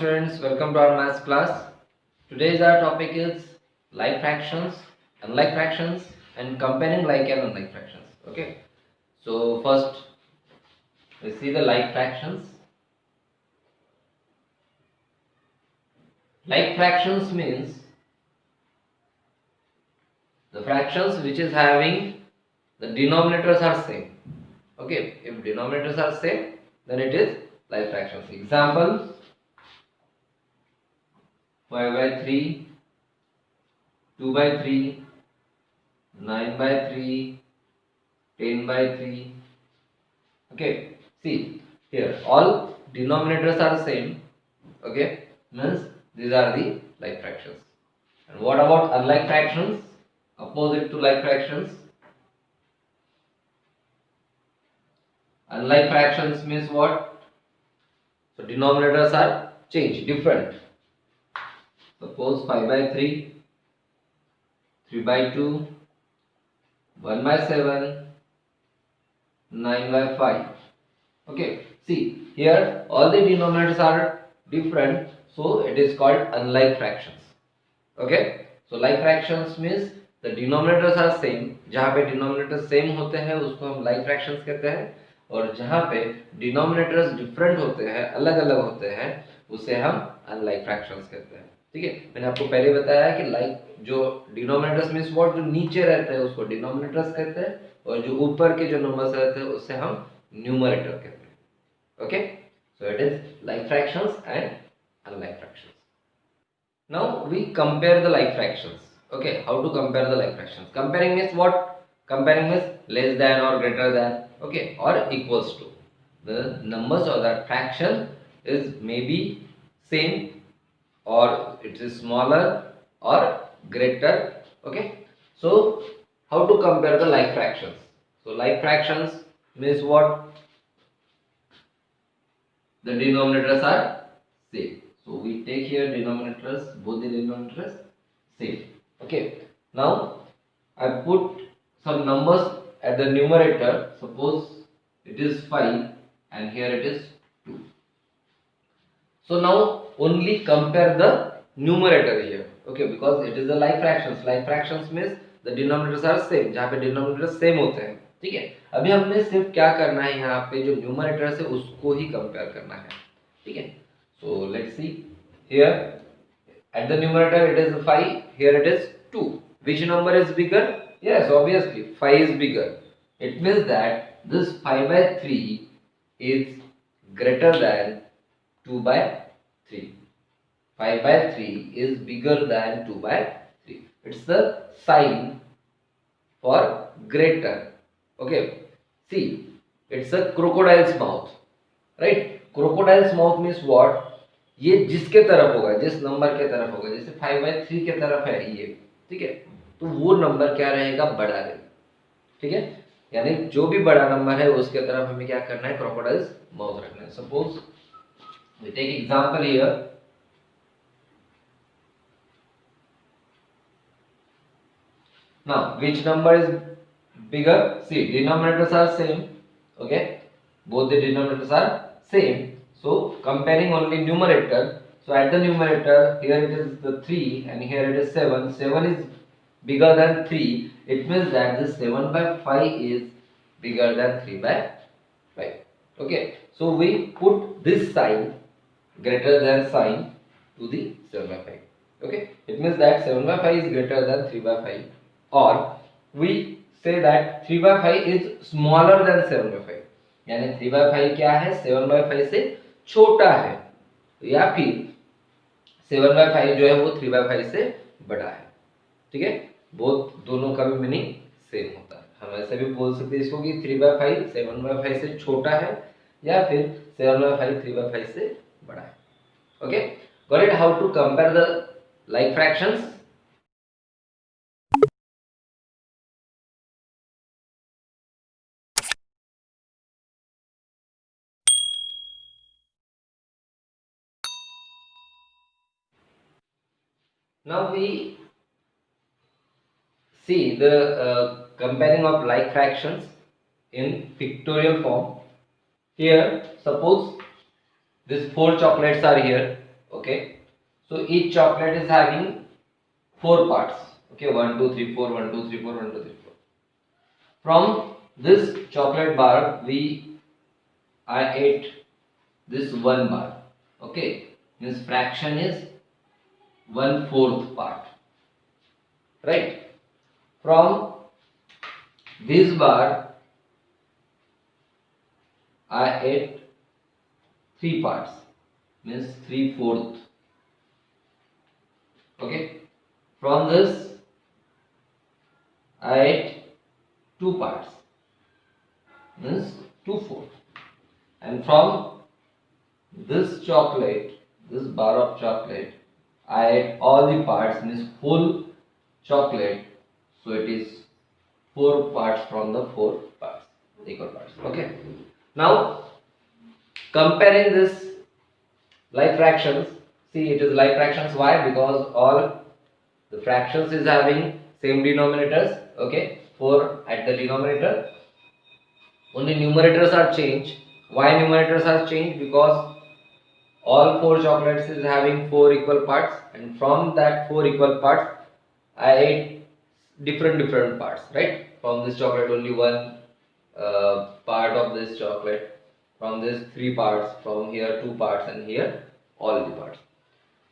students, welcome to our maths class. Today's our topic is like fractions, unlike fractions and comparing like and unlike fractions. Okay, so first we see the like fractions. Like fractions means the fractions which is having the denominators are same. Okay, if denominators are same, then it is like fractions. Example, 5 by 3, 2 by 3, 9 by 3, 10 by 3. Okay, see here all denominators are same. Okay, means these are the like fractions. And what about unlike fractions? Opposite to like fractions. Unlike fractions means what? So denominators are changed, different. Suppose 5 by 3, 3 by 2, 1 by 7, 9 by 5. Okay, see here all the denominators are different, so it is called unlike fractions. Okay, so like fractions means the denominators are same. जहाँ पे denominators same होते हैं उसको हम like fractions कहते हैं, और जहाँ पे denominators different होते हैं, अलग अलग होते हैं, उसे हम unlike fractions कहते हैं. ठीक है, मैंने आपको पहले बताया कि like जो denominators means what, जो नीचे रहते हैं उसको denominators कहते हैं, और जो ऊपर के जो numbers रहते हैं उससे हम numerator कहते हैं. Okay, so it is like fractions and unlike fractions. Now we compare the like fractions. Okay, how to compare the like fractions? Comparing means what? Comparing means less than or greater than, okay, or equals to. The numbers of that fraction is maybe same, or it is smaller or greater. Okay, so how to compare the like fractions? So like fractions means what? The denominators are same. So we take here denominators, both the denominators same. Okay. Now I put some numbers at the numerator. Suppose it is 5 and here it is 2. So now only compare the numerator here. Okay, because it is a like fractions. Like fractions means the denominators are same. जहाँ पे denominators same होते हैं. ठीक है, अभी हमने सिर्फ क्या करना है, यहाँ पे जो न्यूमरेटर्स है उसको ही कंपेयर करना है. ठीक है, so let's see here at the numerator it is 5, here it is 2. Which number is bigger? Yes, obviously 5 is bigger. It means that this 5 by 3 is greater than 2 by 3. 5 by 3 is bigger than 2 by 3. It's the sign for greater. Okay, see, it's a crocodile's mouth, right? Crocodile's mouth means what? ये जिसके तरफ होगा, जिस number के तरफ होगा, जैसे 5 by 3 के तरफ है ये, ठीक है, तो वो नंबर क्या रहेगा? बड़ा रहेगा. ठीक है, यानी जो भी बड़ा नंबर है उसके तरफ हमें क्या करना है? क्रोकोडाइल्स माउथ रखना है. Suppose we take example here. Now which number is bigger? See, denominators are same. Okay, both the denominators are same. So comparing only numerator. So at the numerator here it is the 3 and here it is 7. 7 is bigger than 3. It means that this 7 by 5 is bigger than 3 by 5. Okay, so we put this sign, greater than sign, to the 7 by 5. Okay, it means that 7 by 5 is greater than 3 by 5, or we say that 3 by 5 is smaller than 7 by 5. यानी 3 by 5 क्या है? 7 by 5 से छोटा है, या फिर 7 by 5 जो है वो 3 by 5 से बड़ा है. ठीक है, बहुत दोनों का भी मीनिंग सेम होता है. हम ऐसे भी बोल सकते हैं इसको कि 3 by 5 7 by 5 से छोटा है, या फिर 7 by 5 3 by 5 से बड़ा है. Okay, got it? How to compare the like fractions? Now we see the comparing of like fractions in pictorial form. Here suppose these 4 chocolates are here. Okay, so each chocolate is having 4 parts. Okay, 1 2 3 4, 1 2 3 4, 1 2 3 4. From this chocolate bar I ate this 1 bar. Okay, means fraction is 1/4 part, right? From this bar I ate 3 parts, means 3/4. Okay, from this I ate 2 parts, means 2/4. And from this chocolate, this bar of chocolate, I ate all the parts, means full chocolate, so it is 4 parts from the 4 parts, equal parts. Okay, now comparing this like fractions, see it is like fractions. Why? Because all the fractions is having same denominators. Okay, 4 at the denominator, only numerators are changed. Why numerators are changed? Because all 4 chocolates is having 4 equal parts, and from that 4 equal parts I ate different parts, right? From this chocolate only one part of this chocolate, from this 3 parts, from here 2 parts, and here all the parts.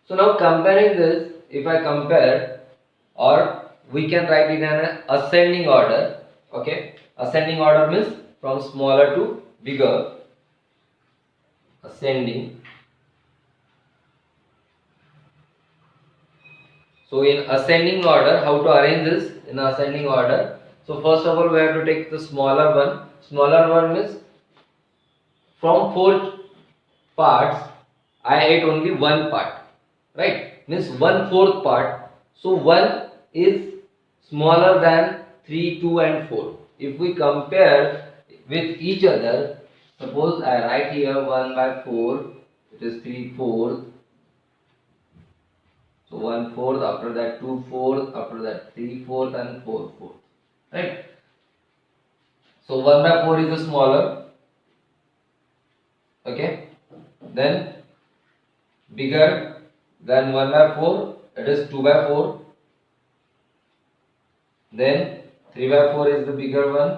So now comparing this, if I compare, or we can write in an ascending order. Okay, ascending order means from smaller to bigger, ascending. So in ascending order, how to arrange this in ascending order? So first of all, we have to take the smaller one. Smaller one means from 4 parts, I ate only 1 part, right? Means 1/4 part. So 1 is smaller than 3, 2 and 4. If we compare with each other, suppose I write here 1/4, it is 3/4. So 1/4, after that 2/4, after that 3/4 and 4/4, right? So 1/4 is the smaller, okay? Then bigger than 1/4, it is 2/4. Then 3/4 is the bigger one,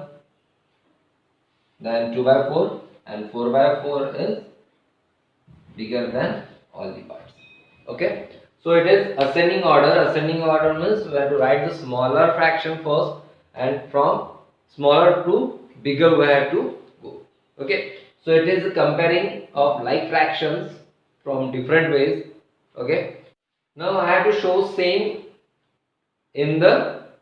then 2/4, and 4/4 is bigger than all the parts. Okay, so it is ascending order. Ascending order means we have to write the smaller fraction first, and from smaller to bigger we have to go. Okay, so it is comparing of like fractions from different ways. Okay, now I have to show same in the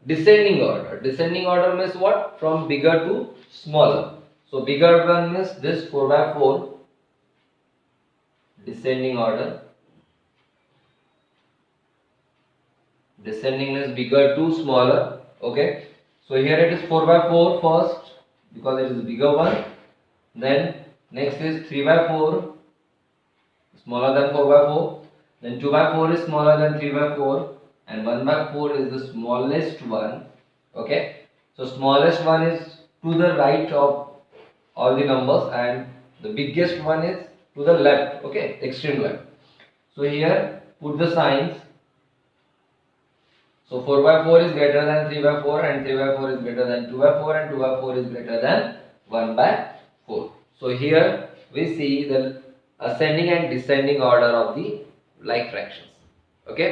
descending order. Descending order means what? From bigger to smaller. So bigger one means this 4/4, descending order. Descending is bigger to smaller. Okay, so here it is 4/4 first, because it is the bigger one. Then next is 3/4, smaller than 4/4. Then 2/4 is smaller than 3/4, and 1/4 is the smallest one. Okay, so smallest one is to the right of all the numbers, and the biggest one is to the left. Okay, extreme left. So here put the signs. So 4/4 is greater than 3/4, and 3/4 is greater than 2/4, and 2/4 is greater than 1/4. So here we see the ascending and descending order of the like fractions. Okay.